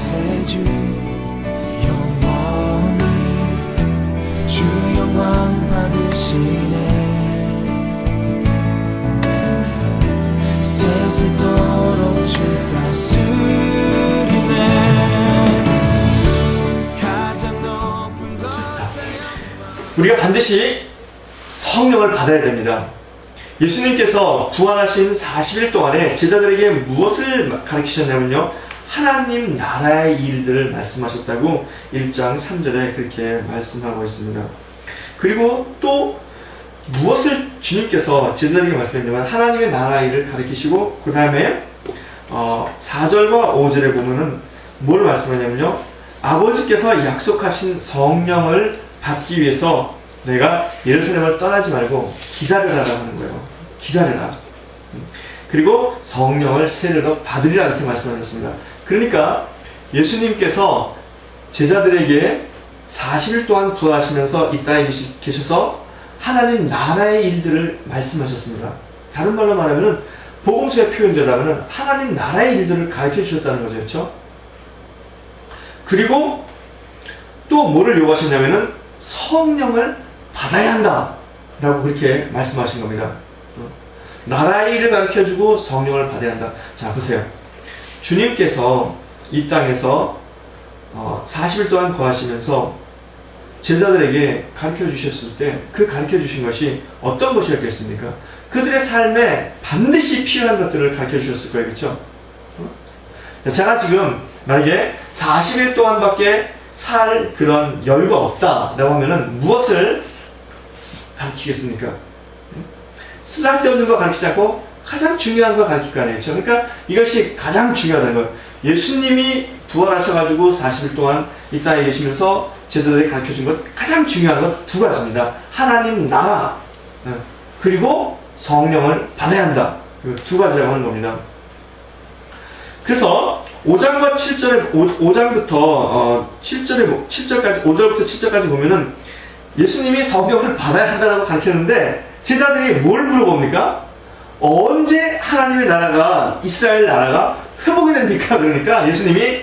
구세주 영원히 주 영광 받으시네. 세세토록 주 다스리네. 가장 높은 곳에 우리가 반드시 성령을 받아야 됩니다. 예수님께서 부활하신 40일 동안에 제자들에게 무엇을 가르치셨냐면요, 하나님 나라의 일들을 말씀하셨다고 1장 3절에 그렇게 말씀하고 있습니다. 그리고 또 무엇을 주님께서 제자들에게 말씀했냐면 하나님의 나라의 일을 가르치시고, 그 다음에 4절과 5절에 보면은 뭘 말씀하냐면요, 아버지께서 약속하신 성령을 받기 위해서 내가 예루살렘을 떠나지 말고 기다려라라고 하는 거예요. 기다려라. 그리고 성령을 세례로 받으리라 이렇게 말씀하셨습니다. 그러니까 예수님께서 제자들에게 40일 동안 부활하시면서 이 땅에 계셔서 하나님 나라의 일들을 말씀하셨습니다. 다른 말로 말하면 복음서의 표현대로라면 하나님 나라의 일들을 가르쳐 주셨다는 거죠. 그렇죠? 그리고 또 뭐를 요구하셨냐면은 성령을 받아야 한다 라고 그렇게 말씀하신 겁니다. 나라의 일을 가르쳐주고 성령을 받아야 한다. 자, 보세요. 주님께서 이 땅에서 40일 동안 거하시면서 제자들에게 가르쳐 주셨을 때 그 가르쳐 주신 것이 어떤 것이었겠습니까? 그들의 삶에 반드시 필요한 것들을 가르쳐 주셨을 거예요. 그렇죠? 제가 지금 만약에 40일 동안밖에 살 그런 여유가 없다라고 하면은 무엇을 가르치겠습니까? 쓰잘데없는 거 가르치지 않고 가장 중요한 거 가르칠 거 아니에요. 그러니까 이것이 가장 중요하다는 거예요. 예수님이 부활하셔가지고 40일 동안 이 땅에 계시면서 제자들에게 가르쳐준 것 가장 중요한 건 두 가지입니다. 하나님 나라 그리고 성령을 받아야 한다. 두 가지라고 하는 겁니다. 그래서 5장과 7절에 5장부터 7절까지 5절부터 7절까지 보면은 예수님이 성령을 받아야 한다고 가르쳤는데 제자들이 뭘 물어봅니까? 언제 하나님의 나라가, 이스라엘 나라가 회복이 됩니까? 그러니까 예수님이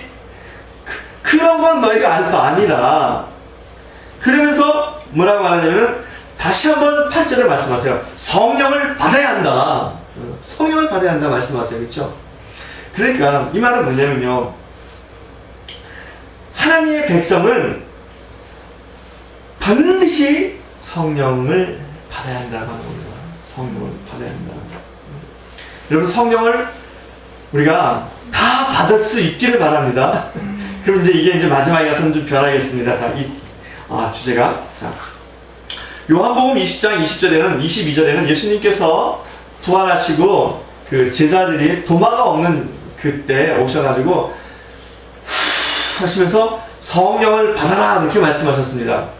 그런 건 너희가 알 거 아니다. 그러면서 뭐라고 말하냐면 다시 한번 8절을 말씀하세요. 성령을 받아야 한다. 성령을 받아야 한다 말씀하세요. 그렇죠? 그러니까 이 말은 뭐냐면요, 하나님의 백성은 반드시 성령을 받아야 한다고 하는 겁니다. 성령을 받아야 한다. 여러분, 성령을 우리가 다 받을 수 있기를 바랍니다. 그럼 이제 마지막에 가서는 좀 변하겠습니다. 자, 주제가. 자, 요한복음 20장 22절에는 예수님께서 부활하시고 그 제자들이 도마가 없는 그때 오셔가지고 하시면서 성령을 받아라 그렇게 말씀하셨습니다.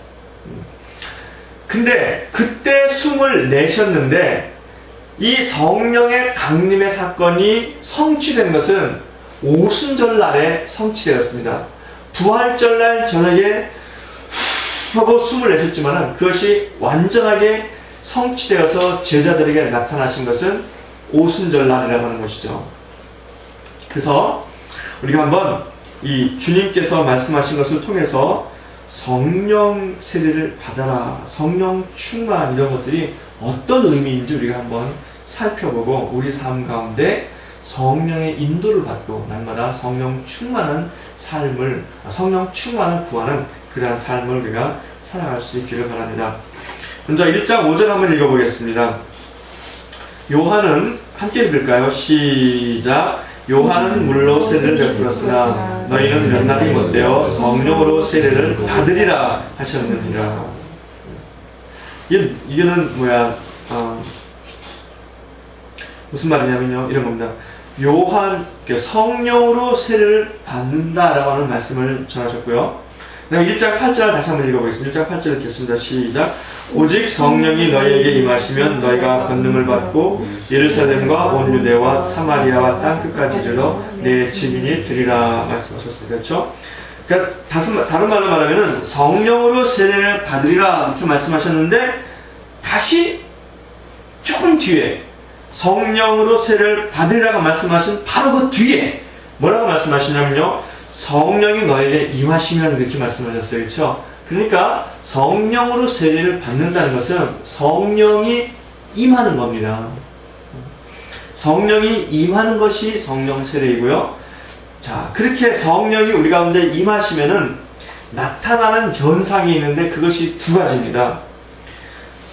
근데 그때 숨을 내셨는데 이 성령의 강림의 사건이 성취된 것은 오순절날에 성취되었습니다. 부활절날 저녁에 하고 숨을 내셨지만 그것이 완전하게 성취되어서 제자들에게 나타나신 것은 오순절날이라고 하는 것이죠. 그래서 우리가 한번 이 주님께서 말씀하신 것을 통해서 성령 세례를 받아라, 성령 충만 이런 것들이 어떤 의미인지 우리가 한번 살펴보고 우리 삶 가운데 성령의 인도를 받고 날마다 성령 충만한 삶을, 성령 충만을 구하는 그러한 삶을 우리가 살아갈 수 있기를 바랍니다. 먼저 1장 5절 한번 읽어보겠습니다. 요한은 함께 읽을까요? 시작. 요한은 물로 세례를 베풀었으나 너희는 몇 날이 못되어 성령으로 세례를 받으리라 하셨느니라. 이게는 뭐야? 무슨 말이냐면요, 이런 겁니다. 성령으로 세례를 받는다라고 하는 말씀을 전하셨고요. 그다음에 1장 8절 다시 한번 읽어보겠습니다. 1장 8절 읽겠습니다. 시작. 오직 성령이 너희에게 임하시면 너희가 권능을 받고 예루살렘과 온 유대와 사마리아와 땅끝까지 이르러 내 증인이 되리라 말씀하셨습니다. 그렇죠? 그러니까 다른 말로 말하면 성령으로 세례를 받으리라 이렇게 말씀하셨는데 다시 조금 뒤에 성령으로 세례를 받으리라고 말씀하신 바로 그 뒤에 뭐라고 말씀하시냐면요, 성령이 너에게 임하시면 이렇게 말씀하셨어요. 그렇죠? 그러니까 성령으로 세례를 받는다는 것은 성령이 임하는 겁니다. 성령이 임하는 것이 성령 세례이고요. 자, 그렇게 성령이 우리 가운데 임하시면은 나타나는 현상이 있는데 그것이 두 가지입니다.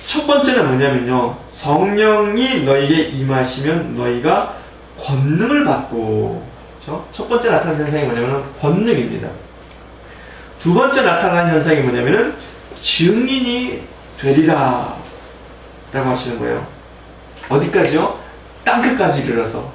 첫 번째는 뭐냐면요. 성령이 너에게 임하시면 너희가 권능을 받고, 그렇죠? 첫 번째 나타나는 현상이 뭐냐면 권능입니다. 두 번째 나타나는 현상이 뭐냐면은 증인이 되리라 라고 하시는 거예요. 어디까지요? 땅끝까지 이르러서.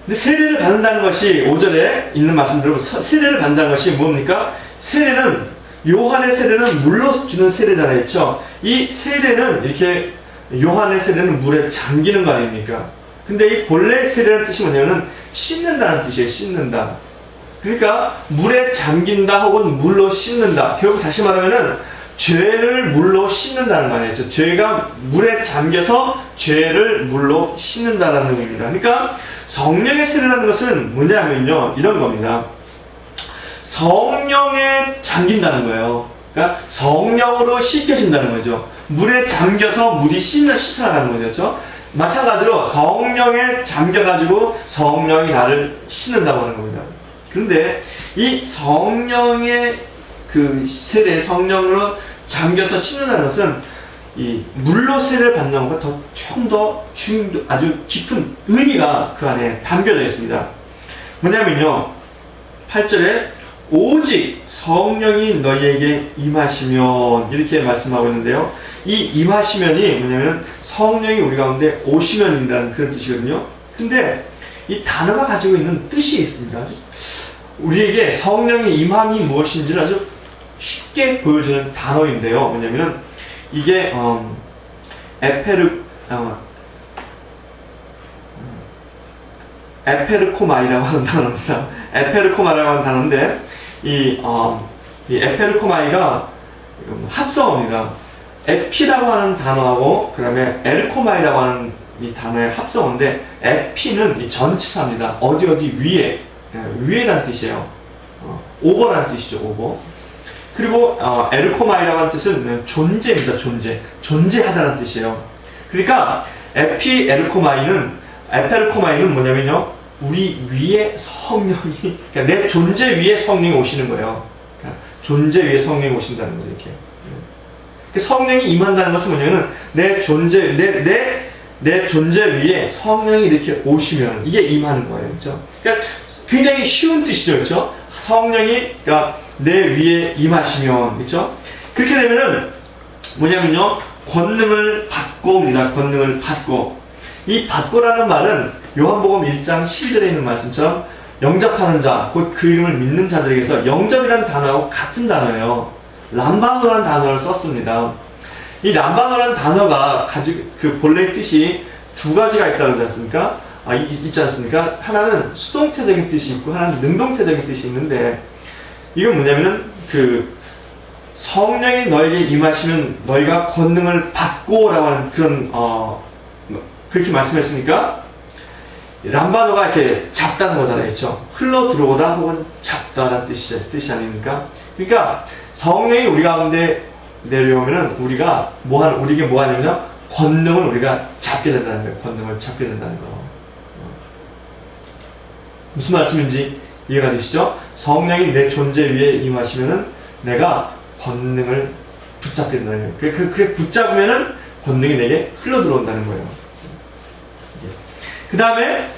근데 세례를 받는다는 것이 5절에 있는 말씀대로 세례를 받는다는 것이 뭡니까? 세례는 요한의 세례는 물로 주는 세례잖아요. 그렇죠? 이 세례는 이렇게 요한의 세례는 물에 잠기는 거 아닙니까? 근데 이 본래 세례라는 뜻이 뭐냐면은 씻는다는 뜻이에요. 씻는다. 그러니까 물에 잠긴다 혹은 물로 씻는다. 결국 다시 말하면은 죄를 물로 씻는다는 거 아니에요. 죄가 물에 잠겨서 죄를 물로 씻는다는 의미입니다. 그러니까 성령의 세례라는 것은 뭐냐면요. 이런 겁니다. 성령에 잠긴다는 거예요. 그러니까 성령으로 씻겨진다는 거죠. 물에 잠겨서 물이 씻어나가는 거죠. 마찬가지로 성령에 잠겨가지고 성령이 나를 씻는다고 하는 겁니다. 그런데 이 성령의 그 세례, 성령으로 잠겨서 씻는다는 것은 이 물로 세례를 받는 것보다 조금 더 아주 깊은 의미가 그 안에 담겨져 있습니다. 뭐냐면요. 8절에 오직 성령이 너희에게 임하시면 이렇게 말씀하고 있는데요. 이 임하시면이 뭐냐면 성령이 우리 가운데 오시면이라는 그런 뜻이거든요. 근데 이 단어가 가지고 있는 뜻이 있습니다. 우리에게 성령의 임함이 무엇인지를 아주 쉽게 보여주는 단어인데요. 뭐냐면은 이게 에페르코마이라고 하는 단어입니다. 에페르코마이라고 하는 단어인데 이 에페르코마이가 합성어입니다. 에피라고 하는 단어하고 그 다음에 에르코마이라고 하는 이 단어의 합성어인데 에피는 이 전치사입니다. 어디 위에 위에라는 뜻이에요. 오버라는 뜻이죠. 오버. 그리고 에르코마이라고 하는 뜻은 존재입니다. 존재하다는 뜻이에요. 그러니까 에페르코마이는 뭐냐면요. 우리 위에 성령이, 그러니까 내 존재 위에 성령이 오시는 거예요. 그러니까 존재 위에 성령이 오신다는 거죠. 이렇게. 성령이 임한다는 것은 뭐냐면 내 존재 위에 성령이 이렇게 오시면 이게 임하는 거예요. 그렇죠? 그러니까 굉장히 쉬운 뜻이죠. 그렇죠? 성령이 그러니까 내 위에 임하시면, 그렇죠? 그렇게 되면은 뭐냐면요. 권능을 받고입니다. 권능을 받고. 이 받고라는 말은 요한복음 1장 12절에 있는 말씀처럼 영접하는 자, 곧 그 이름을 믿는 자들에게서 영접이라는 단어하고 같은 단어예요. 람바노라는 단어를 썼습니다. 이 람바노라는 단어가 가지고 그 본래의 뜻이 두 가지가 있다고 하지 않습니까? 있지 않습니까? 하나는 수동태적인 뜻이 있고 하나는 능동태적인 뜻이 있는데 이건 뭐냐면은 그 성령이 너에게 임하시면 너희가 권능을 받고라고 하는 그런 그렇게 말씀했으니까 람바노가 이렇게 잡다는 거잖아요. 그렇죠? 흘러 들어오다 혹은 잡다라는 뜻이 아닙니까? 그러니까 성령이 우리 가운데 내려오면은 우리에게 뭐 하냐면요. 권능을 우리가 잡게 된다는 거예요. 권능을 잡게 된다는 거. 무슨 말씀인지 이해가 되시죠? 성령이 내 존재 위에 임하시면은 내가 권능을 붙잡게 된다는 거예요. 그래 붙잡으면은 권능이 내게 흘러 들어온다는 거예요. 그 다음에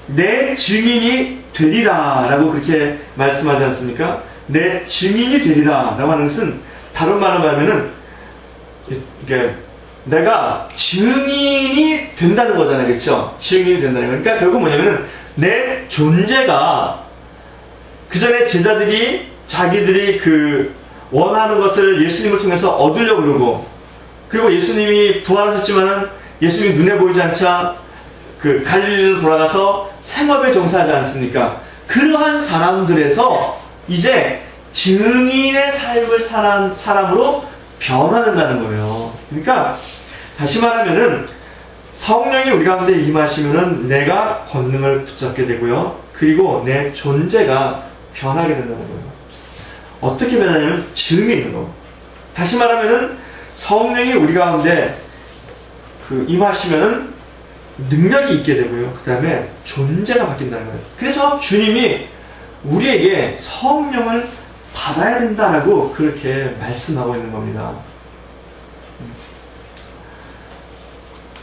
내 증인이 되리라 라고 그렇게 말씀하지 않습니까? 내 증인이 되리라 라고 하는 것은 다른 말로 하면은 이게 내가 증인이 된다는 거잖아요. 그렇죠? 증인이 된다는 거. 그러니까 결국 뭐냐면은 내 존재가 그 전에 제자들이 자기들이 그 원하는 것을 예수님을 통해서 얻으려고 그러고 그리고 예수님이 부활하셨지만은 예수님이 눈에 보이지 않자 그 갈릴리로 돌아가서 생업에 종사하지 않습니까? 그러한 사람들에서 이제 증인의 삶을 사는 사람으로 변화된다는 거예요. 그러니까 다시 말하면은 성령이 우리 가운데 임하시면은 내가 권능을 붙잡게 되고요. 그리고 내 존재가 변하게 된다는 거예요. 어떻게 변하냐면 증인으로. 다시 말하면은 성령이 우리 가운데 임하시면은 능력이 있게 되고요. 그 다음에 존재가 바뀐다는 거예요. 그래서 주님이 우리에게 성령을 받아야 된다라고 그렇게 말씀하고 있는 겁니다.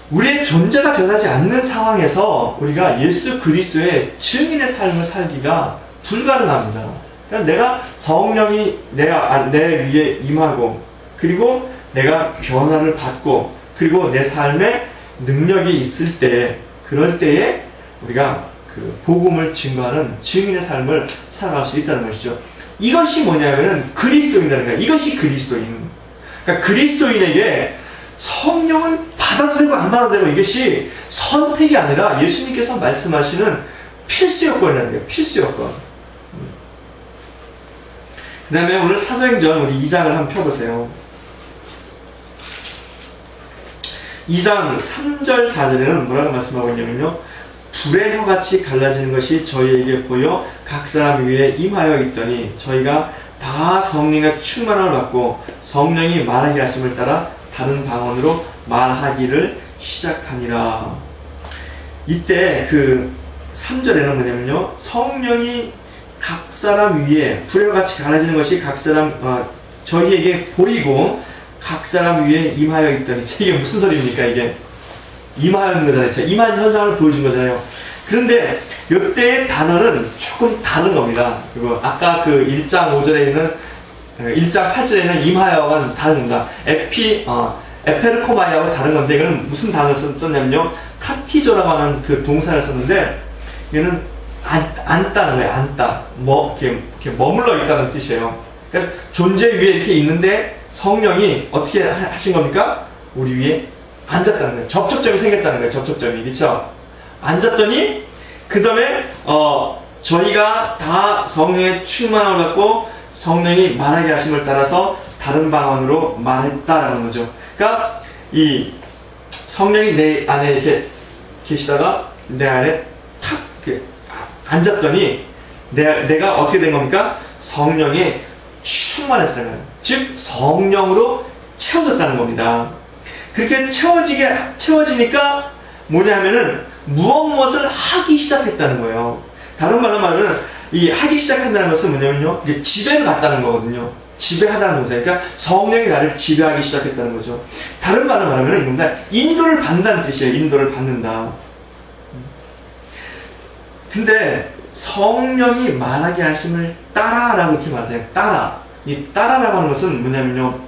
우리의 존재가 변하지 않는 상황에서 우리가 예수 그리스도의 증인의 삶을 살기가 불가능합니다. 그러니까 내가 성령이 내 위에 임하고 그리고 내가 변화를 받고 그리고 내 삶에 능력이 있을 때 그럴 때에 우리가 그 복음을 증거하는 증인의 삶을 살아갈 수 있다는 것이죠. 이것이 뭐냐면은 그리스도인이라는 거예요. 이것이 그리스도인. 그러니까 그리스도인에게 성령을 받아도 되고 안 받아도 되고 이것이 선택이 아니라 예수님께서 말씀하시는 필수 요건이라는 거예요. 필수 요건. 그 다음에 오늘 사도행전 우리 2장을 한번 펴보세요. 2장 3절 4절에는 뭐라고 말씀하고 있냐면요. 불의 혀같이 갈라지는 것이 저희에게 보여 각 사람 위에 임하여 있더니 저희가 다 성령의 충만함을 받고 성령이 말하게 하심을 따라 다른 방언으로 말하기를 시작하니라. 이때 그 3절에는 뭐냐면요. 성령이 각 사람 위에 불의 혀같이 갈라지는 것이 각 사람 저희에게 보이고 각 사람 위에 임하여 있더니 이게 무슨 소리입니까? 이게 임하여 있는 거잖아요. 임한 현상을 보여준 거잖아요. 그런데 이때의 단어는 조금 다른 겁니다. 그리고 아까 그 1장 5절에 있는 1장 8절에 있는 임하여와는 다른 겁니다. 에페르코마이하고 다른 건데 이거는 무슨 단어를 썼냐면요. 카티조라고 하는 그 동사를 썼는데 이거는 앉다는 거예요. 앉다. 이렇게 머물러 있다는 뜻이에요. 그러니까 존재 위에 이렇게 있는데 성령이 어떻게 하신 겁니까? 우리 위에 앉았다는 거예요. 접촉점이 생겼다는 거예요. 접촉점이. 그렇죠? 앉았더니 그 다음에 저희가 다 성령의 충만함을 받고 성령이 말하게 하심을 따라서 다른 방언으로 말했다라는 거죠. 그러니까 이 성령이 내 안에 이렇게 계시다가 내 안에 탁 이렇게 앉았더니 내가 어떻게 된 겁니까? 성령에 충만했다는 거예요. 즉 성령으로 채워졌다는 겁니다. 그렇게 채워지니까 뭐냐면은 무엇을 하기 시작했다는 거예요. 다른 말로 말하면 이 하기 시작한다는 것은 뭐냐면요. 이게 지배를 받다는 거거든요. 지배하다는 거죠. 그러니까 성령이 나를 지배하기 시작했다는 거죠. 다른 말로 말하면 이겁니다. 인도를 받는다는 뜻이에요. 인도를 받는다. 근데 성령이 말하게 하심을 따라라고 이렇게 말하세요. 따라. 이 따라라고 하는 것은 뭐냐면요.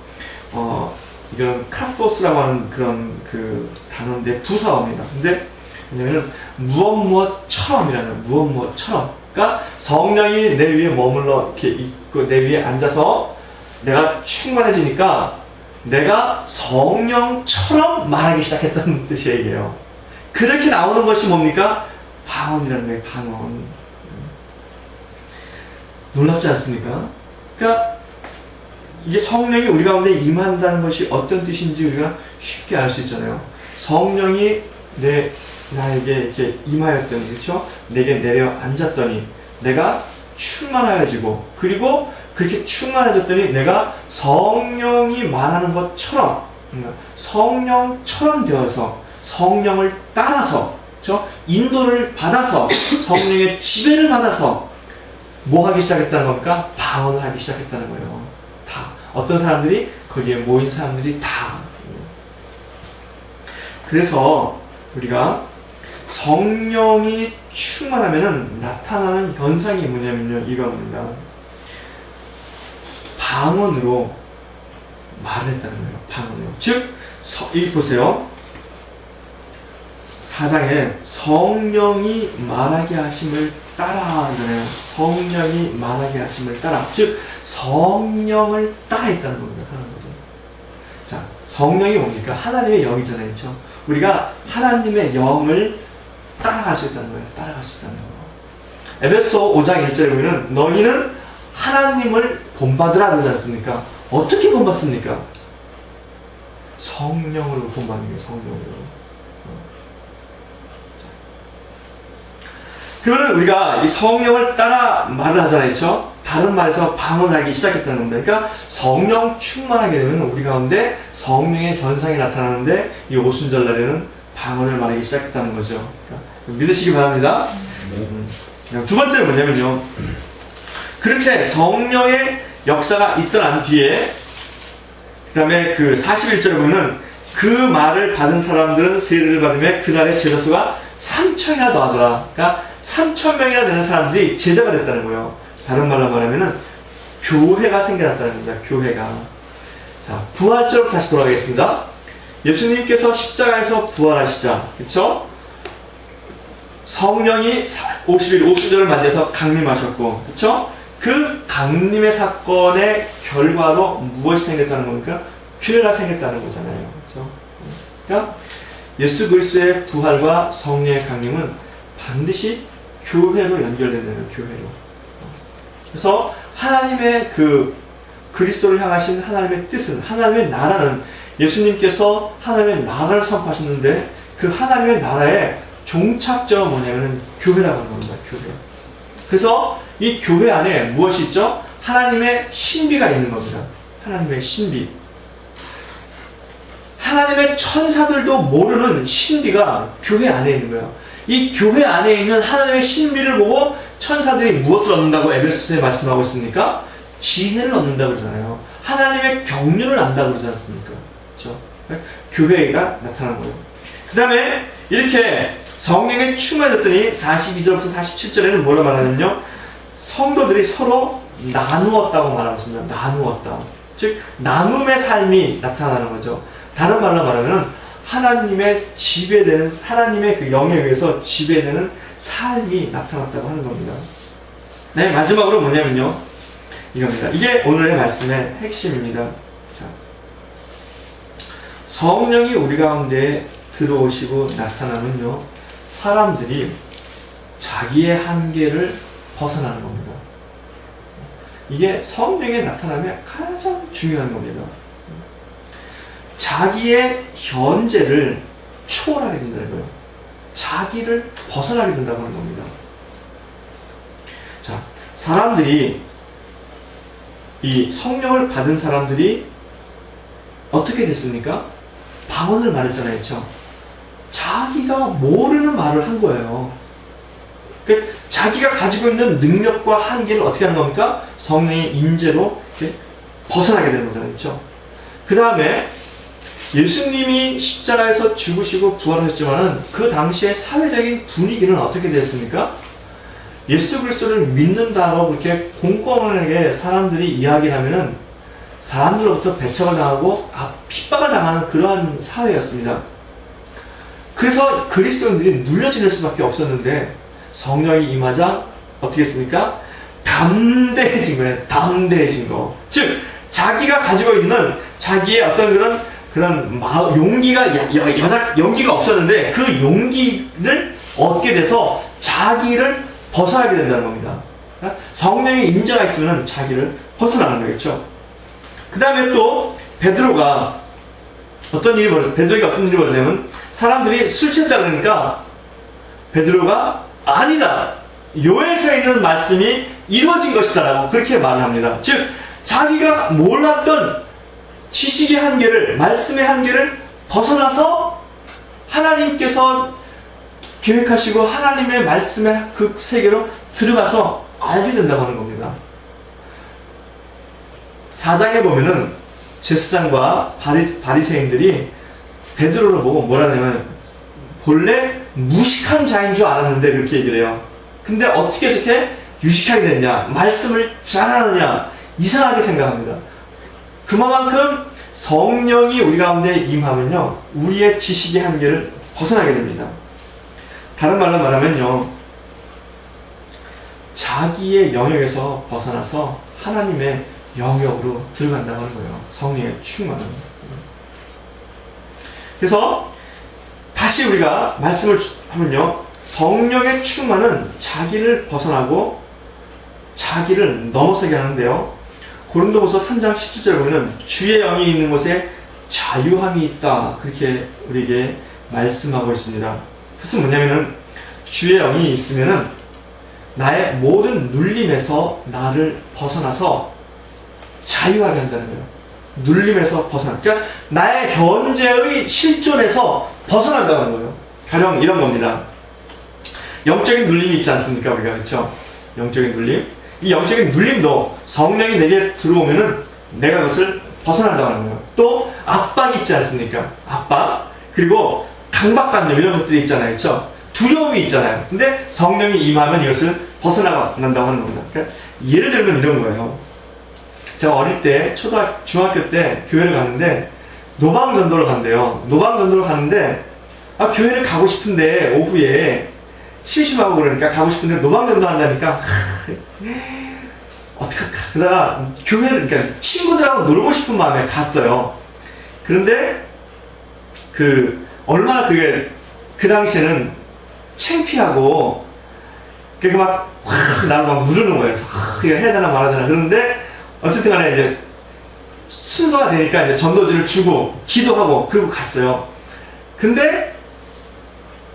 이건 카소스라고 하는 그런 그 단어인데 부사어입니다. 근데 왜냐면은 무엇처럼이라는 무엇처럼. 그러니까 성령이 내 위에 머물러 이렇게 있고 내 위에 앉아서 내가 충만해지니까 내가 성령처럼 말하기 시작했다는 뜻이에요. 그렇게 나오는 것이 뭡니까? 방언이라는 거예요. 방언. 놀랍지 않습니까? 그러니까 이게 성령이 우리 가운데 임한다는 것이 어떤 뜻인지 우리가 쉽게 알 수 있잖아요. 성령이 나에게 이렇게 임하였더니, 그렇죠? 내게 내려 앉았더니 내가 충만하여지고, 그리고 그렇게 충만해졌더니 내가 성령이 말하는 것처럼, 성령처럼 되어서 성령을 따라서, 그렇죠? 인도를 받아서 성령의 지배를 받아서 뭐 하기 시작했다는 겁니까? 방언을 하기 시작했다는 거예요. 다. 어떤 사람들이? 거기에 모인 사람들이 다. 그래서 우리가 성령이 충만하면은 나타나는 현상이 뭐냐면요. 이겁니다. 방언으로 말을 했다는 거예요. 방언으로. 즉, 이 보세요. 4장에 성령이 말하게 하심을 따라 하잖아요. 성령이 말하게 하심을 따라. 즉, 성령을 따라했다는 겁니다. 자, 성령이 뭡니까? 하나님의 영이잖아요. 그렇죠? 우리가 하나님의 영을 따라갈 수 있다는 거예요. 따라갈 수 있다는 거예요. 에베소 5장 1절에 보면 너희는 하나님을 본받으라 그러지 않습니까? 어떻게 본받습니까? 성령으로 본받는 거예요. 성령으로. 그러면 우리가 이 성령을 따라 말을 하잖아요. 그렇죠? 다른 말에서 방언하기 시작했다는 겁니다. 그러니까 성령 충만하게 되면 우리 가운데 성령의 현상이 나타나는데 이 오순절날에는 방언을 말하기 시작했다는 거죠. 그러니까 믿으시기 바랍니다. 두 번째는 뭐냐면요. 그렇게 성령의 역사가 있어 난 뒤에 그 다음에 그 41절에 보면 그 말을 받은 사람들은 세례를 받으며 그날의 제자 수가 3,000이나 더하더라. 그러니까 3,000명이나 되는 사람들이 제자가 됐다는 거예요. 다른 말로 말하면은 교회가 생겨났다는 겁니다. 교회가. 자, 부활절로 다시 돌아가겠습니다. 예수님께서 십자가에서 부활하시자, 그렇죠? 성령이 50절을 맞이해서 강림하셨고, 그렇죠? 그 강림의 사건의 결과로 무엇이 생겼다는 겁니까? 교회가 생겼다는 거잖아요. 그렇죠? 그러니까 예수 그리스도의 부활과 성령의 강림은 반드시 교회로 연결된다는 교회로. 그래서 하나님의 그 그리스도를 향하신 하나님의 뜻은, 하나님의 나라는 예수님께서 하나님의 나라를 선포하셨는데 그 하나님의 나라의 종착점은 뭐냐면 교회라고 하는 겁니다. 교회. 그래서 이 교회 안에 무엇이 있죠? 하나님의 신비가 있는 겁니다. 하나님의 신비. 하나님의 천사들도 모르는 신비가 교회 안에 있는 거예요. 이 교회 안에 있는 하나님의 신비를 보고 천사들이 무엇을 얻는다고 에베소서에 말씀하고 있습니까? 지혜를 얻는다고 그러잖아요. 하나님의 경륜을 안다고 그러지 않습니까? 그렇죠? 교회가 나타나는 거예요. 그 다음에 이렇게 성령에 충만해졌더니 42절부터 47절에는 뭐라 말하냐면요. 성도들이 서로 나누었다고 말하고 있습니다. 나누었다. 즉 나눔의 삶이 나타나는 거죠. 다른 말로 말하면 하나님의 지배되는, 하나님의 그 영역에서 지배되는 삶이 나타났다고 하는 겁니다. 네, 마지막으로 뭐냐면요. 이겁니다. 이게 오늘의 말씀의 핵심입니다. 자, 성령이 우리 가운데 들어오시고 나타나면요. 사람들이 자기의 한계를 벗어나는 겁니다. 이게 성령의 나타남의 가장 중요한 겁니다. 자기의 현재를 초월하게 된다는 거예요. 자기를 벗어나게 된다고 하는 겁니다. 자, 사람들이, 이 성령을 받은 사람들이 어떻게 됐습니까? 방언을 말했잖아요. 그렇죠? 자기가 모르는 말을 한 거예요. 그러니까 자기가 가지고 있는 능력과 한계를 어떻게 하는 겁니까? 성령의 임재로 이렇게 벗어나게 되는 거잖아요. 그렇죠? 그 다음에 예수님이 십자가에서 죽으시고 부활하셨지만 그 당시의 사회적인 분위기는 어떻게 됐습니까? 예수 그리스도를 믿는다고 그렇게 공공하게 사람들이 이야기를 하면은 사람들로부터 배척을 당하고 핍박을 당하는 그러한 사회였습니다. 그래서 그리스도인들이 눌려 지낼 수밖에 없었는데 성령이 임하자 어떻게 했습니까? 담대해진 거예요. 담대해진 거. 즉 자기가 가지고 있는 자기의 어떤 그런 용기가 없었는데 그 용기를 얻게 돼서 자기를 벗어나게 된다는 겁니다. 성령의 임재가 있으면 자기를 벗어나는 거겠죠. 그 다음에 또 베드로가 어떤 일이 벌어졌냐면 사람들이 술 취했다 그러니까 베드로가 아니다. 요엘서에 있는 말씀이 이루어진 것이다 라고 그렇게 말을 합니다. 즉 자기가 몰랐던 지식의 한계를, 말씀의 한계를 벗어나서 하나님께서 계획하시고 하나님의 말씀의 그 세계로 들어가서 알게 된다고 하는 겁니다. 4장에 보면은 제사장과 바리새인들이 베드로를 보고 뭐라 하냐면 본래 무식한 자인 줄 알았는데 그렇게 얘기를 해요. 근데 어떻게 저렇게 유식하게 됐냐, 말씀을 잘하느냐, 이상하게 생각합니다. 그만큼 성령이 우리 가운데 임하면요 우리의 지식의 한계를 벗어나게 됩니다. 다른 말로 말하면요 자기의 영역에서 벗어나서 하나님의 영역으로 들어간다고 하는 거예요. 성령의 충만은. 그래서 다시 우리가 말씀을 하면요 성령의 충만은 자기를 벗어나고 자기를 넘어서게 하는데요. 고린도후서 3장 17절에 보면 주의 영이 있는 곳에 자유함이 있다. 그렇게 우리에게 말씀하고 있습니다. 그것은 뭐냐면은 주의 영이 있으면은 나의 모든 눌림에서 나를 벗어나서 자유하게 한다는 거예요. 눌림에서 벗어나. 그러니까 나의 현재의 실존에서 벗어난다는 거예요. 가령 이런 겁니다. 영적인 눌림이 있지 않습니까? 우리가 그렇죠? 영적인 눌림. 이 영적인 눌림도 성령이 내게 들어오면은 내가 그것을 벗어난다는 거예요. 또 압박이 있지 않습니까? 압박. 그리고 강박관념 이런 것들이 있잖아요. 그렇죠? 두려움이 있잖아요. 근데 성령이 임하면 이것을 벗어난다고 하는 겁니다. 그러니까 예를 들면 이런 거예요. 제가 어릴 때 중학교 때 교회를 갔는데 노방전도를 간대요. 노방전도를 가는데 교회를 가고 싶은데 오후에 심심하고 그러니까 가고 싶은데 노방전도 한다니까 어떡할까. 그러다가 교회를 그러니까 친구들하고 놀고 싶은 마음에 갔어요. 그런데 얼마나 그게 그 당시에는 창피하고 그게 막 나를 막 누르는 거예요. 그래서 이거 해야 되나 말아야 되나. 그런데 어쨌든 간에 이제 순서가 되니까 이제 전도지를 주고 기도하고 그리고 갔어요. 근데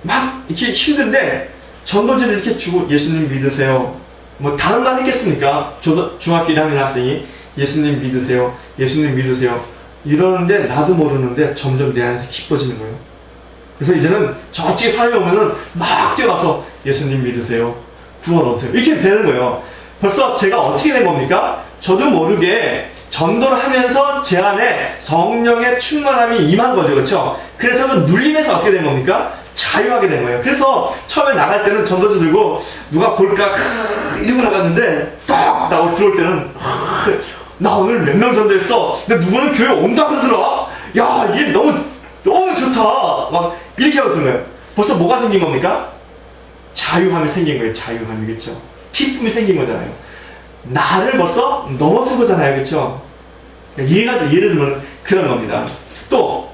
막 이렇게 힘든데 전도지를 이렇게 주고 예수님 믿으세요. 뭐 다른 말 했겠습니까? 저도 중학교 1학년 학생이 예수님 믿으세요. 예수님 믿으세요. 이러는데 나도 모르는데 점점 내 안에서 기뻐지는 거예요. 그래서 이제는 저쪽에 사람이 오면은 막 뛰어가서 예수님 믿으세요. 구원 얻으세요. 이렇게 되는 거예요. 벌써 제가 어떻게 된 겁니까? 저도 모르게 전도를 하면서 제 안에 성령의 충만함이 임한 거죠. 그렇죠? 그래서 그 눌림에서 어떻게 된 겁니까? 자유하게 된 거예요. 그래서 처음에 나갈 때는 전도지 들고 누가 볼까 이러고 나갔는데 딱 나오고 들어올 때는 나 오늘 몇 명 전도했어. 근데 누구는 교회 온다 그러더라. 야, 이게 너무 좋다. 막 이렇게 하고 드는 거예요. 벌써 뭐가 생긴 겁니까? 자유함이 생긴 거예요. 자유함이. 그렇죠? 기쁨이 생긴 거잖아요. 나를 벌써 넘어선 거잖아요. 그렇죠? 예를 들면 그런 겁니다. 또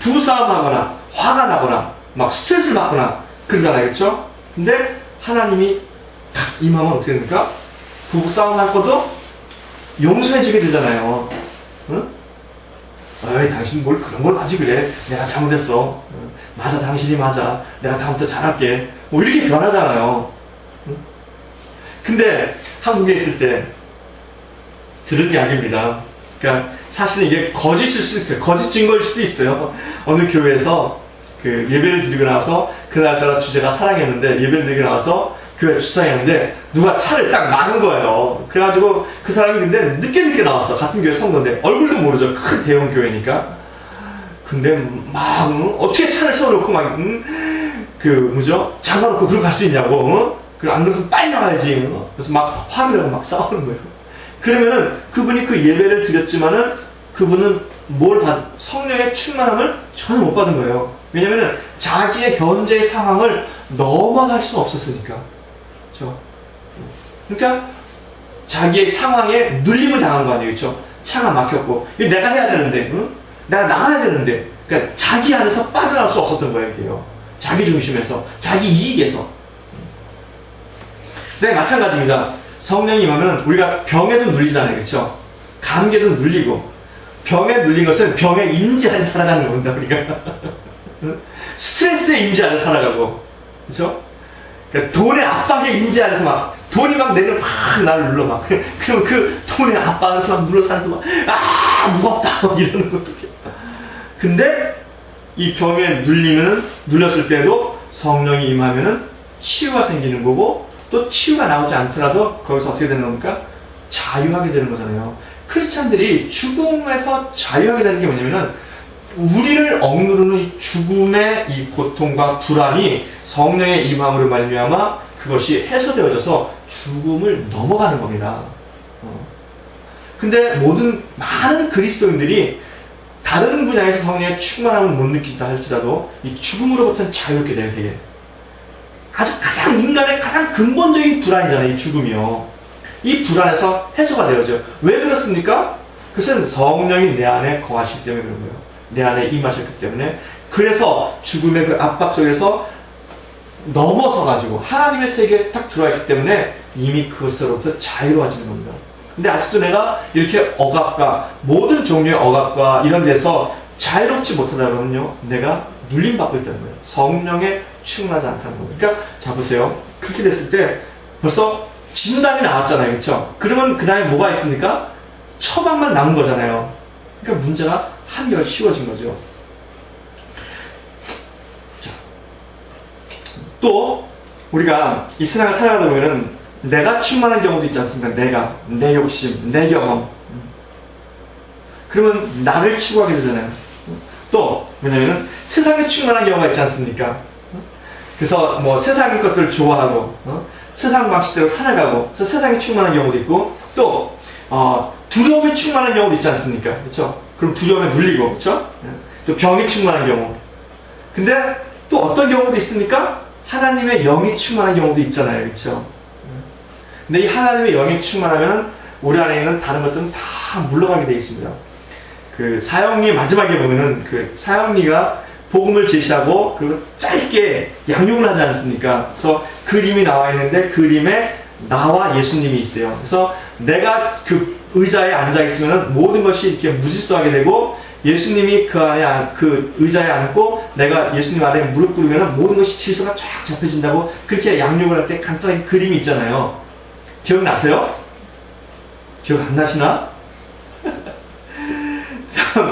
부부싸움하거나 화가 나거나 막 스트레스를 받거나 그러잖아요. 그렇죠? 근데 하나님이 딱 임하면 어떻게 됩니까? 부부싸움 할 것도 용서해 주게 되잖아요. 응? 어이, 당신 뭘 그런 걸 가지고 그래. 내가 잘못했어. 맞아, 당신이 맞아. 내가 다음부터 잘할게. 뭐 이렇게 변하잖아요. 응? 근데 한국에 있을 때 들은 이야기입니다. 그러니까 사실은 이게 거짓일 수도 있어요. 거짓 증거일 수도 있어요. 어느 교회에서 그 예배를 드리고 나서 그날따라 주제가 사랑이었는데 예배를 드리고 나서 교회 주차했는데 누가 차를 딱 막은 거예요. 그래가지고 그 사람이 근데 늦게 나왔어. 같은 교회 성도인데 얼굴도 모르죠. 큰 대형 교회니까. 근데 막 어떻게 차를 세워놓고 막 잠가놓고 그러고 갈 수 있냐고. 그리고 안 그래서 빨리 나가야지. 그래서 막 화를 내고 막 싸우는 거예요. 그러면은 그분이 그 예배를 드렸지만은 그분은 성령의 충만함을 전혀 못 받은 거예요. 왜냐면은 자기의 현재의 상황을 넘어갈 수 없었으니까. 그렇죠? 그러니까 자기의 상황에 눌림을 당한 거 아니에요. 그렇죠? 차가 막혔고 내가 해야 되는데 내가 나가야 되는데 그러니까 자기 안에서 빠져나올 수 없었던 거예요. 이게요. 자기 중심에서 자기 이익에서. 네, 마찬가지입니다. 성령이 임하면 우리가 병에도 눌리잖아요. 그렇죠? 감기에도 눌리고 병에 눌린 것은 병에 임재 안에 살아가는 겁니다. 우리가 스트레스에 임재 안에 살아가고 그렇죠? 그러니까 돈의 압박에 임재 안에서 막 돈이 막 내려 막 나를 눌러 막 그럼 그 돈의 압박 안에서 막 눌러 사는데 막 무겁다 막 이러는 것도. 근데 이 병에 눌렸을 때도 성령이 임하면은 치유가 생기는 거고 또 치유가 나오지 않더라도 거기서 어떻게 되는 겁니까? 자유하게 되는 거잖아요. 크리스찬들이 죽음에서 자유하게 되는 게 뭐냐면은 우리를 억누르는 이 죽음의 이 고통과 불안이 성령의 임함으로 말미암아 그것이 해소되어져서 죽음을 넘어가는 겁니다. 근데 많은 그리스도인들이 다른 분야에서 성령의 충만함을 못 느낀다 할지라도 이 죽음으로부터는 자유롭게 돼요. 되게 가장 인간의 가장 근본적인 불안이잖아요. 이 죽음이요. 이 불안에서 해소가 되어져. 왜 그렇습니까? 그것은 성령이 내 안에 거하시기 때문에 그런 거예요. 내 안에 임하셨기 때문에. 그래서 죽음의 그 압박 속에서 넘어서가지고 하나님의 세계에 딱 들어와 있기 때문에 이미 그것으로부터 자유로워지는 겁니다. 근데 아직도 내가 이렇게 억압과 모든 종류의 억압과 이런 데서 자유롭지 못하다 그러면요, 내가 눌림받고 있다는 거예요. 성령에 충만하지 않다는 거예요. 그러니까 자 보세요. 그렇게 됐을 때 벌써 진단이 나왔잖아요. 그렇죠? 그러면 그 다음에 뭐가 있습니까? 처방만 남은 거잖아요. 그러니까 문제가 한결 쉬워진 거죠. 자, 또 우리가 이 세상을 살아가다 보면은 내가 충만한 경우도 있지 않습니까? 내 욕심, 내 경험. 그러면 나를 추구하게 되잖아요. 또 뭐냐면은 세상에 충만한 경우가 있지 않습니까? 그래서 뭐 세상의 것들을 좋아하고 세상 방식대로 살아가고 그래서 세상에 충만한 경우도 있고 또 두려움에 충만한 경우도 있지 않습니까? 그렇죠? 그럼 두려움에 눌리고 그렇죠? 또 병이 충만한 경우. 근데 또 어떤 경우도 있습니까? 하나님의 영이 충만한 경우도 있잖아요. 그렇죠? 근데 이 하나님의 영이 충만하면 우리 안에 있는 다른 것들은 다 물러가게 되어 있습니다. 그 사형리 마지막에 보면은 그 사형리가 복음을 제시하고 그리고 짧게 양육을 하지 않습니까? 그래서 그림이 나와 있는데 그림에 나와 예수님이 있어요. 그래서 내가 그 의자에 앉아 있으면 모든 것이 이렇게 무질서하게 되고 예수님이 그 안에 그 의자에 앉고 내가 예수님 아래에 무릎 꿇으면 모든 것이 질서가 쫙 잡혀진다고 그렇게 양육을 할 때 간단하게 그림이 있잖아요. 기억나세요? 기억 안 나시나?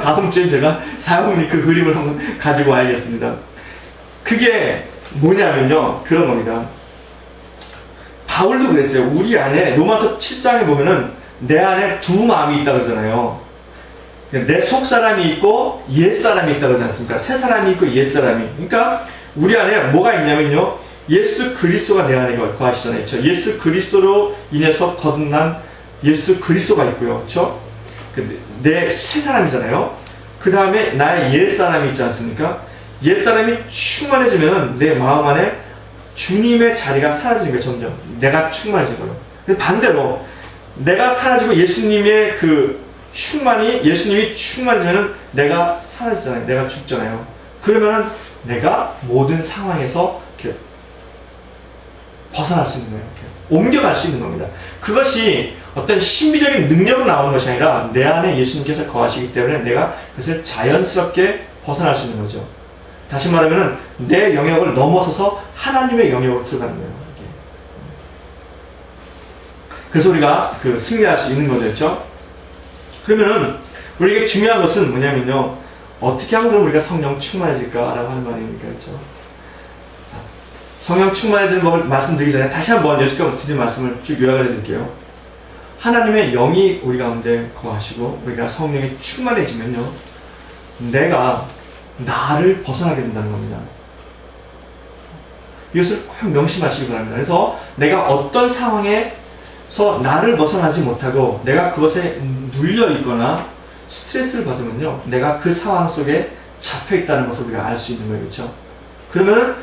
다음 주에 제가 사용리 그 그림을 한번 가지고 와야겠습니다. 그게 뭐냐면요. 그런 겁니다. 바울도 그랬어요. 우리 안에 로마서 7장에 보면은 내 안에 두 마음이 있다고 그러잖아요. 내 속사람이 있고 옛사람이 있다고 그러지 않습니까? 새사람이 있고 옛사람이. 그러니까 우리 안에 뭐가 있냐면요. 예수 그리스도가 내 안에 거하시잖아요. 그렇죠? 예수 그리스도로 인해서 거듭난 예수 그리스도가 있고요. 그렇죠? 내 새사람이잖아요. 그 다음에 나의 옛사람이 있지 않습니까? 옛사람이 충만해지면 내 마음 안에 주님의 자리가 사라지는 거예요. 점점 내가 충만해진 거예요. 반대로 내가 사라지고 예수님의 그 예수님이 충만해지면 내가 사라지잖아요. 내가 죽잖아요. 그러면은 내가 모든 상황에서 이렇게 벗어날 수 있는 거예요. 이렇게 옮겨갈 수 있는 겁니다. 그것이 어떤 신비적인 능력으로 나오는 것이 아니라 내 안에 예수님께서 거하시기 때문에 내가 그것을 자연스럽게 벗어날 수 있는 거죠. 다시 말하면 내 영역을 넘어서서 하나님의 영역으로 들어가는 거예요. 이렇게. 그래서 우리가 그 승리할 수 있는 거죠. 그렇죠? 그러면은 우리에게 중요한 것은 뭐냐면요. 어떻게 하면 그럼 우리가 성령 충만해질까라고 하는 말입니까? 그렇죠? 성령 충만해지는 법을 말씀드리기 전에 다시 한번 여지껏 드린 말씀을 쭉 요약을 해드릴게요. 하나님의 영이 우리 가운데 거하시고 우리가 성령이 충만해지면요. 내가 나를 벗어나게 된다는 겁니다. 이것을 꼭 명심하시기 바랍니다. 그래서 내가 어떤 상황에서 나를 벗어나지 못하고 내가 그것에 눌려있거나 스트레스를 받으면요. 내가 그 상황 속에 잡혀있다는 것을 우리가 알 수 있는 거예요. 그렇죠? 그러면은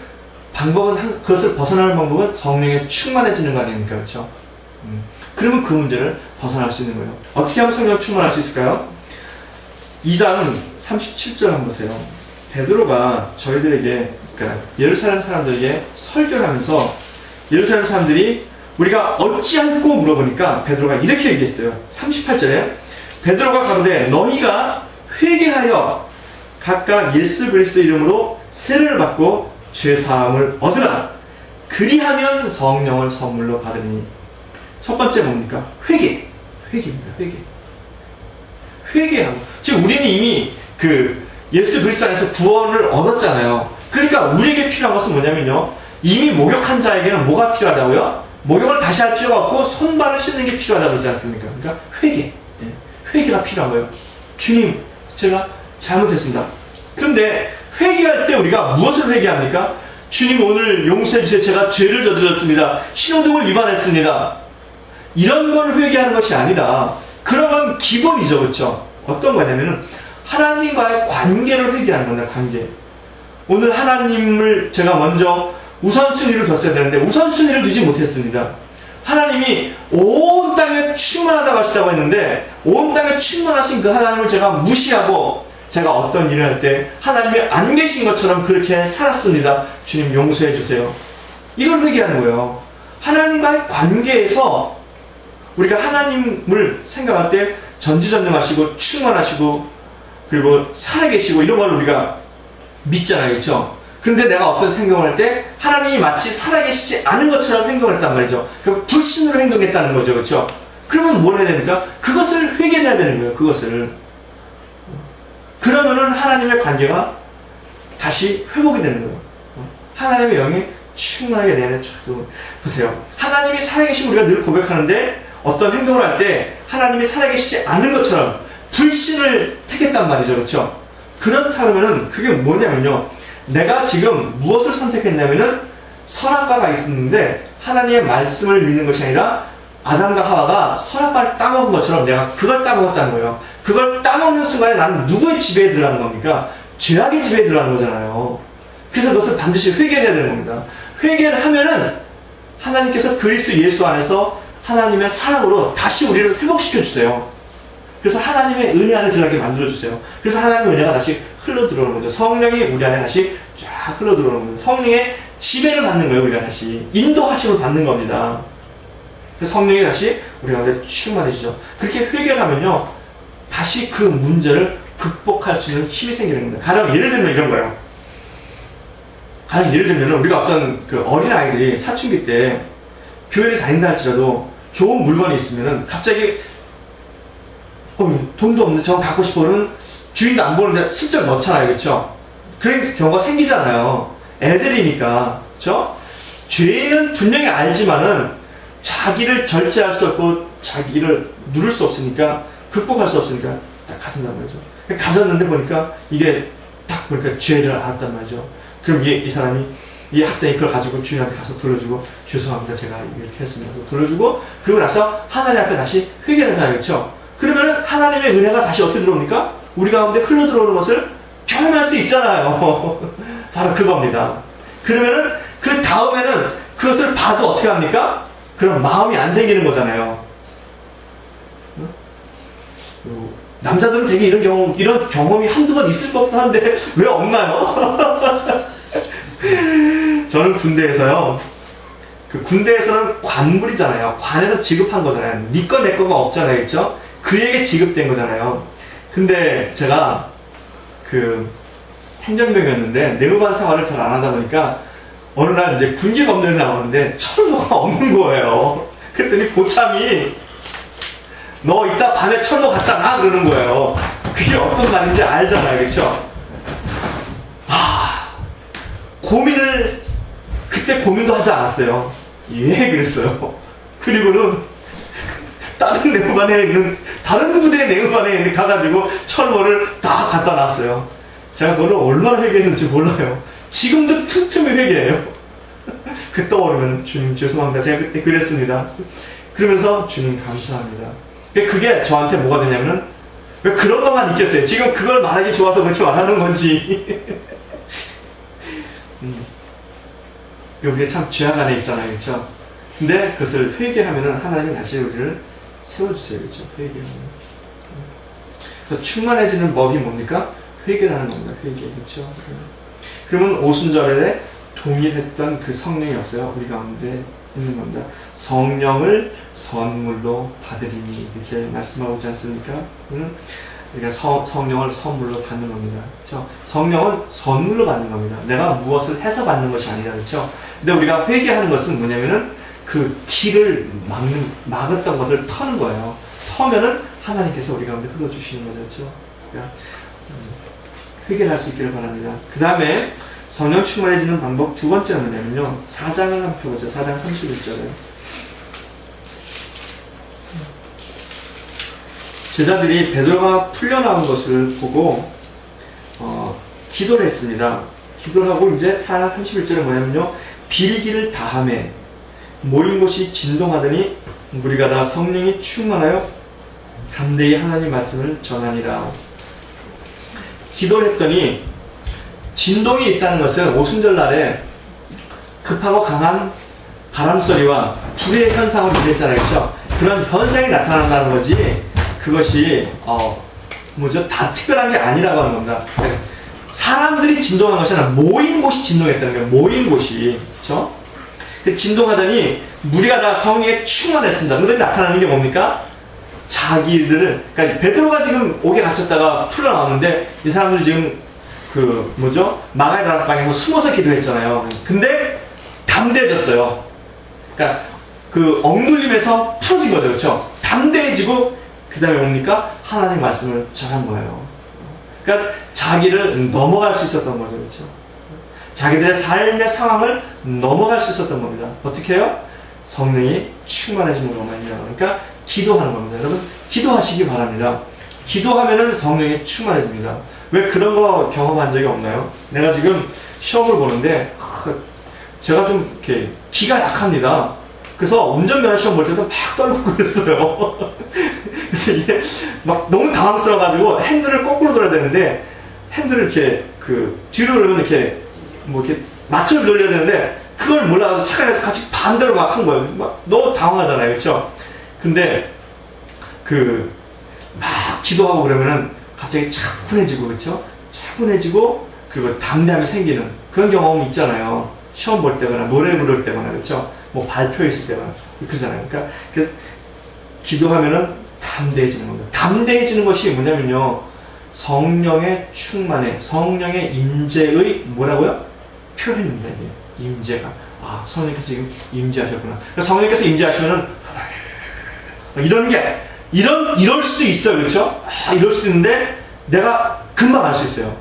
그것을 벗어나는 방법은 성령에 충만해지는 거 아닙니까? 그렇죠? 그러면 그 문제를 벗어날 수 있는 거예요. 어떻게 하면 성령 충만할 수 있을까요? 2장 37절 한번 보세요. 베드로가 저희들에게, 그러니까 예루살렘 사람들에게 설교를 하면서 예루살렘 사람들이 우리가 어찌할꼬 물어보니까 베드로가 이렇게 얘기했어요. 38절에 베드로가 가로되 너희가 회개하여 각각 예수 그리스도 이름으로 세례를 받고 죄사함을 얻으라. 그리하면 성령을 선물로 받으니. 첫 번째 뭡니까? 회개입니다. 회개하고. 지금 우리는 이미 그 예수 그리스도 안에서 구원을 얻었잖아요. 그러니까 우리에게 필요한 것은 뭐냐면요. 이미 목욕한 자에게는 뭐가 필요하다고요? 목욕을 다시 할 필요가 없고 손발을 씻는 게 필요하다고 그러지 않습니까? 그러니까 회개가 필요한 거예요. 주님, 제가 잘못했습니다. 그런데 회개할 때 우리가 무엇을 회개합니까? 주님 오늘 용서해 주세요. 제가 죄를 저질렀습니다. 신호등을 위반했습니다. 이런 걸 회개하는 것이 아니라 그런 건 기본이죠. 그렇죠? 어떤 거냐면은 하나님과의 관계를 회개하는 겁니다. 관계. 오늘 하나님을 제가 먼저 우선순위를 뒀어야 되는데 우선순위를 두지 못했습니다. 하나님이 온 땅에 충만하다고 하시다고 했는데 온 땅에 충만하신 그 하나님을 제가 무시하고 제가 어떤 일을 할 때 하나님이 안 계신 것처럼 그렇게 살았습니다. 주님 용서해 주세요. 이걸 회개하는 거예요. 하나님과의 관계에서 우리가 하나님을 생각할 때 전지전능하시고 충만하시고 그리고 살아계시고 이런 걸 우리가 믿잖아요. 그렇죠? 그런데 내가 어떤 행동을 할 때 하나님이 마치 살아계시지 않은 것처럼 행동을 했단 말이죠. 그럼 불신으로 행동했다는 거죠. 그렇죠? 그러면 뭘 해야 됩니까? 그것을 회개해야 되는 거예요. 그것을. 그러면은 하나님의 관계가 다시 회복이 되는 거예요. 하나님의 영이 충만하게 내는 저도 보세요. 하나님이 살아계신 우리가 늘 고백하는데 어떤 행동을 할 때 하나님이 살아계시지 않은 것처럼 불신을 택했단 말이죠. 그렇죠? 그렇다면은 그게 뭐냐면요. 내가 지금 무엇을 선택했냐면은 선악과가 있었는데 하나님의 말씀을 믿는 것이 아니라 아담과 하와가 선악과를 따먹은 것처럼 내가 그걸 따먹었다는 거예요. 그걸 따먹는 순간에 나는 누구의 지배에 들어가는 겁니까? 죄악의 지배에 들어가는 거잖아요. 그래서 그것을 반드시 회개해야 되는 겁니다. 회개를 하면은 하나님께서 그리스도 예수 안에서 하나님의 사랑으로 다시 우리를 회복시켜 주세요. 그래서 하나님의 은혜 안에 들어가게 만들어 주세요. 그래서 하나님의 은혜가 다시 흘러 들어오는 거죠. 성령이 우리 안에 다시 쫙 흘러 들어오는 거예요. 성령의 지배를 받는 거예요. 우리가 다시 인도하심을 받는 겁니다. 그래서 성령이 다시 우리 가운데 충만해지죠. 그렇게 회개를 하면요, 다시 그 문제를 극복할 수 있는 힘이 생기는 겁니다. 가령 예를 들면 이런 거예요. 가령 예를 들면 우리가 어떤 그 어린 아이들이 사춘기 때 교회를 다닌다 할지라도 좋은 물건이 있으면은 갑자기 돈도 없는데 저거 갖고 싶어 그러면 주인도 안 보는데 슬쩍 넣잖아요. 그렇죠? 그런 경우가 생기잖아요. 애들이니까. 그렇죠? 죄인은 분명히 알지만은 자기를 절제할 수 없고 자기를 누를 수 없으니까 극복할 수 없으니까 딱 가진단 말이죠. 가졌는데 보니까 이게 딱 보니까 죄를 알았단 말이죠. 그럼 이 사람이 이 학생이 그걸 가지고 주인한테 가서 돌려주고 죄송합니다. 제가 이렇게 했습니다. 돌려주고 그리고 나서 하나님 앞에 다시 회개를 하잖아요. 그렇죠? 그러면 하나님의 은혜가 다시 어떻게 들어옵니까? 우리 가운데 흘러 들어오는 것을 경험할 수 있잖아요. 바로 그겁니다. 그러면은 그 다음에는 그것을 봐도 어떻게 합니까? 그럼 마음이 안 생기는 거잖아요. 남자들은 되게 이런 경험이 한두 번 있을 법도 한데 왜 없나요? 저는 군대에서요. 그 군대에서는 관불이잖아요. 관에서 지급한 거잖아요. 니 거 내 거가 없잖아요. 그렇죠? 그에게 지급된 거잖아요. 근데 제가 그 행정병이었는데 내무반 생활을 잘 안 하다 보니까 어느 날 이제 군기 검열이 나오는데 철로가 없는 거예요. 그랬더니 고참이 너 이따 밤에 철로 갖다 놔 그러는 거예요. 그게 어떤 말인지 알잖아요. 그렇죠? 그때 고민도 하지 않았어요. 예, 그랬어요. 그리고는 다른 내무반에 있는, 다른 부대의 내무반에 있는 가가지고 철로를 다 갖다 놨어요. 제가 그걸 얼마나 회개했는지 몰라요. 지금도 틈틈이 회개해요. 그 떠오르면 주님 죄송합니다. 제가 그때 그랬습니다. 그러면서 주님 감사합니다. 그게 저한테 뭐가 되냐면은 왜 그런 것만 있겠어요. 지금 그걸 말하기 좋아서 그렇게 말하는 건지. 여기에 참 죄악 안에 있잖아요. 그렇죠? 근데 그것을 회개하면은 하나님이 다시 우리를 세워주세요. 그렇죠? 회개하면. 그래서 충만해지는 법이 뭡니까? 회개라는 겁니다. 회개. 그렇죠? 그러면 오순절에 동일했던 그 성령의 역사가 우리 가운데 있는 겁니다. 성령을 선물로 받으리니 이렇게 말씀하고 있지 않습니까? 우리가 성령을 선물로 받는 겁니다. 그렇죠? 성령은 선물로 받는 겁니다. 내가 무엇을 해서 받는 것이 아니라. 그렇죠? 근데 우리가 회개하는 것은 뭐냐면은 그 길을 막았던 것을 터는 거예요. 터면은 하나님께서 우리 가운데 흘러주시는 거죠. 그렇죠? 그러니까 회개를 할 수 있기를 바랍니다. 그 다음에 성령 충만해지는 방법 두 번째는 뭐냐면요. 4장을 한번 펴보세요. 4장 31절에. 제자들이 베드로가 풀려나온 것을 보고 기도를 했습니다. 기도를 하고 이제 4장 31절에 뭐냐면요. 빌기를 다하매 모인 곳이 진동하더니 무리가 다 성령이 충만하여 담대히 하나님 말씀을 전하니라. 기도를 했더니 진동이 있다는 것은 오순절 날에 급하고 강한 바람소리와 불의 현상을 얘기했잖아요. 그렇죠? 그런 현상이 나타난다는 거지 그것이 다 특별한 게 아니라고 하는 겁니다. 사람들이 진동한 것이 아니라 모인 곳이 진동했다는 거예요. 모인 곳이. 그렇죠? 진동하더니 무리가 다 성령에 충만했습니다. 그런데 나타나는 게 뭡니까? 자기들을, 그러니까 베드로가 지금 옥에 갇혔다가 풀려나왔는데 이 사람들이 지금 그 뭐죠? 마가의 다락방에 숨어서 기도했잖아요. 근데 담대해졌어요. 그러니까 그 억눌림에서 풀어진 거죠, 그렇죠? 담대해지고 그 다음에 뭡니까? 하나님 말씀을 전한 거예요. 그러니까 자기를 넘어갈 수 있었던 거죠, 그렇죠? 자기들의 삶의 상황을 넘어갈 수 있었던 겁니다. 어떻게 해요? 성령이 충만해짐으로만요. 그러니까 기도하는 겁니다. 여러분 기도하시기 바랍니다. 기도하면은 성령이 충만해집니다. 왜 그런 거 경험한 적이 없나요? 내가 지금 시험을 보는데 제가 좀 이렇게 기가 약합니다. 그래서 운전면허 시험 볼 때도 막 떨고 그랬어요. 그래서 이게 막 너무 당황스러워가지고 핸들을 거꾸로 돌아야 되는데 핸들을 이렇게 그 뒤로 돌리면 이렇게 뭐 이렇게 맞춰서 돌려야 되는데 그걸 몰라가지고 차가 같이 반대로 막 한 거예요. 막 너무 당황하잖아요, 그렇죠? 근데 그 막 기도하고 그러면은 갑자기 차분해지고, 그렇죠? 차분해지고 그리고 담대함이 생기는 그런 경험이 있잖아요. 시험 볼 때거나 노래 부를 때거나, 그렇죠? 뭐 발표 있을 때거나 그러잖아요. 그러니까 그래서 기도하면은 담대해지는 겁니다. 담대해지는 것이 뭐냐면요, 성령의 충만에, 성령의 임재의 뭐라고요? 표현입니다. 이게 임재가, 아, 성령께서 지금 임재하셨구나. 성령께서 임재하시면은 이런 게 이럴 수도 있어요, 그렇죠? 아, 이럴 수도 있는데 내가 금방 알 수 있어요.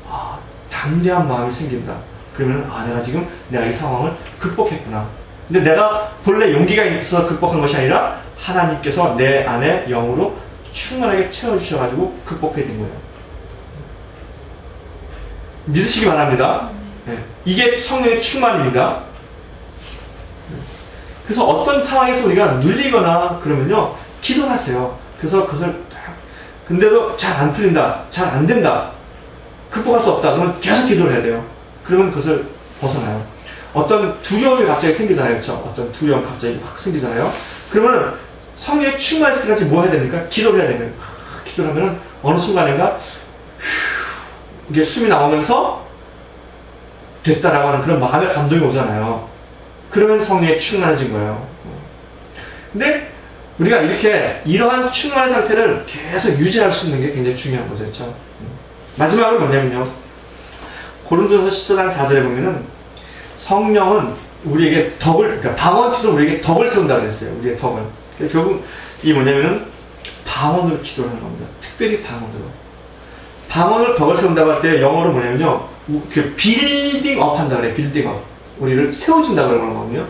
아, 담대한 마음이 생긴다. 그러면 아, 내가 이 상황을 극복했구나. 근데 내가 본래 용기가 있어서 극복한 것이 아니라 하나님께서 내 안에 영으로 충만하게 채워주셔가지고 극복하게 된 거예요. 믿으시기 바랍니다. 네. 이게 성령의 충만입니다. 그래서 어떤 상황에서 우리가 눌리거나 그러면요, 기도를 하세요. 그래서 그것을 근데도 잘 안 풀린다, 잘 안 된다, 극복할 수 없다, 그러면 계속 기도를 해야 돼요. 그러면 그것을 벗어나요. 어떤 두려움이 갑자기 생기잖아요, 그렇죠? 어떤 두려움 갑자기 확 생기잖아요. 그러면 성령의 충만했을 때까지 뭐 해야 됩니까? 기도를 해야 됩니다. 기도를 하면은 어느 순간인가 이게 숨이 나오면서 됐다라고 하는 그런 마음의 감동이 오잖아요. 그러면 성령이 충만해진 거예요. 근데 우리가 이렇게 이러한 충만한 상태를 계속 유지할 수 있는 게 굉장히 중요한 거죠, 그렇죠? 마지막으로 뭐냐면요, 고린도전서 14장 4절에 보면은 성령은 우리에게 그러니까 방언 기도는 우리에게 덕을 세운다고 그랬어요. 우리의 덕을. 결국 이 뭐냐면은 방언으로 기도를 하는 겁니다. 특별히 방언으로. 방언을 덕을 세운다고 할 때 영어로 뭐냐면요, 그 빌딩업 한다 그래요. 빌딩업. 우리를 세워준다 그러는 거거든요.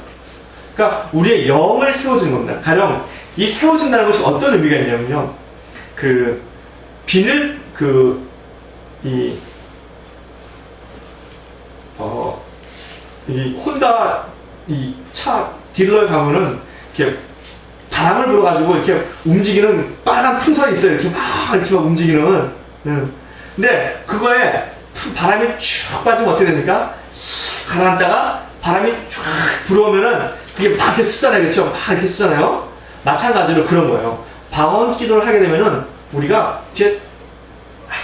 그러니까 우리의 영을 세워주는 겁니다. 가령 이 세워준다는 것이 어떤 의미가 있냐면요, 그 비늘 이 혼다 이 차 딜러에 가면은 이렇게 바람을 불어가지고 이렇게 움직이는 빨간 풍선이 있어요. 이렇게 막 움직이는. 근데 그거에 바람이 쭉 빠지면 어떻게 됩니까? 쑥 가라앉다가 바람이 쫙 불어오면은 그게 막 이렇게 쓰잖아요, 그렇죠? 막 이렇게 쓰잖아요. 마찬가지로 그런 거예요. 방언 기도를 하게 되면은 우리가 이렇게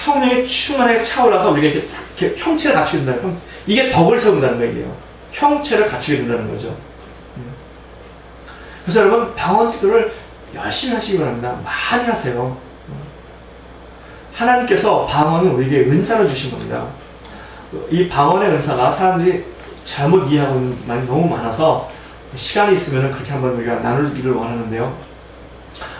성령이 충만하게 차올라서 우리가 이렇게 형체를 갖추게 된다는, 이게 덕을 세운다는 거예요. 형체를 갖추게 된다는 거죠. 그래서 여러분 방언 기도를 열심히 하시기 바랍니다. 많이 하세요. 하나님께서 방언은 우리에게 은사를 주신 겁니다. 이 방언의 은사가 사람들이 잘못 이해하고 있는 말이 너무 많아서 시간이 있으면 그렇게 한번 우리가 나누기를 원하는데요,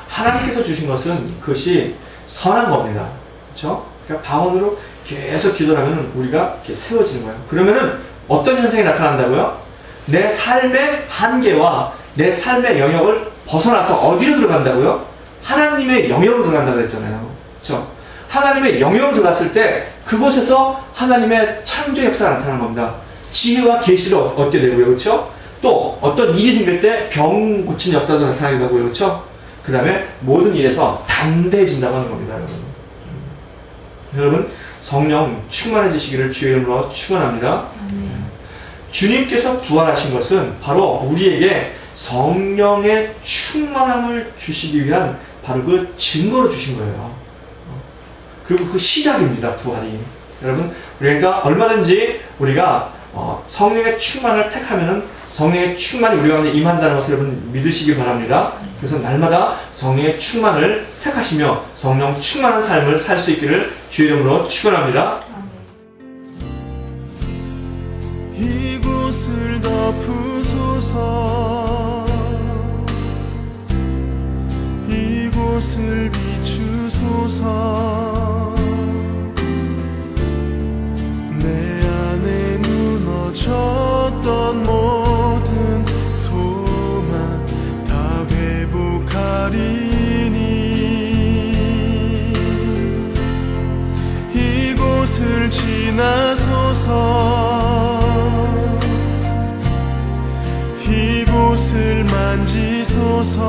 하나님께서 주신 것은 그것이 선한 겁니다. 그렇죠? 그러니까 방언으로 계속 기도를 하면 우리가 이렇게 세워지는 거예요. 그러면은 어떤 현상이 나타난다고요? 내 삶의 한계와 내 삶의 영역을 벗어나서 어디로 들어간다고요? 하나님의 영역으로 들어간다고 했잖아요. 그렇죠? 하나님의 영역으로 들어갔을 때 그곳에서 하나님의 창조 역사가 나타나는 겁니다. 지혜와 계시를 얻게 되고요, 그렇죠? 또 어떤 일이 생길 때 병 고치는 역사도 나타나기도 하고요, 그렇죠? 그 다음에 모든 일에서 담대해진다고 하는 겁니다, 여러분. 여러분 성령 충만해지시기를 주의 이름으로 축원합니다. 주님께서 부활하신 것은 바로 우리에게 성령의 충만함을 주시기 위한 바로 그 증거로 주신 거예요. 그리고 그 시작입니다, 부활이. 여러분, 우리가 얼마든지 우리가 성령의 충만을 택하면은 성령의 충만이 우리 가운데 임한다는 것을 여러분 믿으시기 바랍니다. 그래서 날마다 성령의 충만을 택하시며 성령 충만한 삶을 살 수 있기를 주의 이름으로 축원합니다. 이곳을 덮으소서 이곳을 비추소서 내 안에 무너졌던 모든 소망 다 회복하리니 이곳을 지나소서 이곳을 만지소서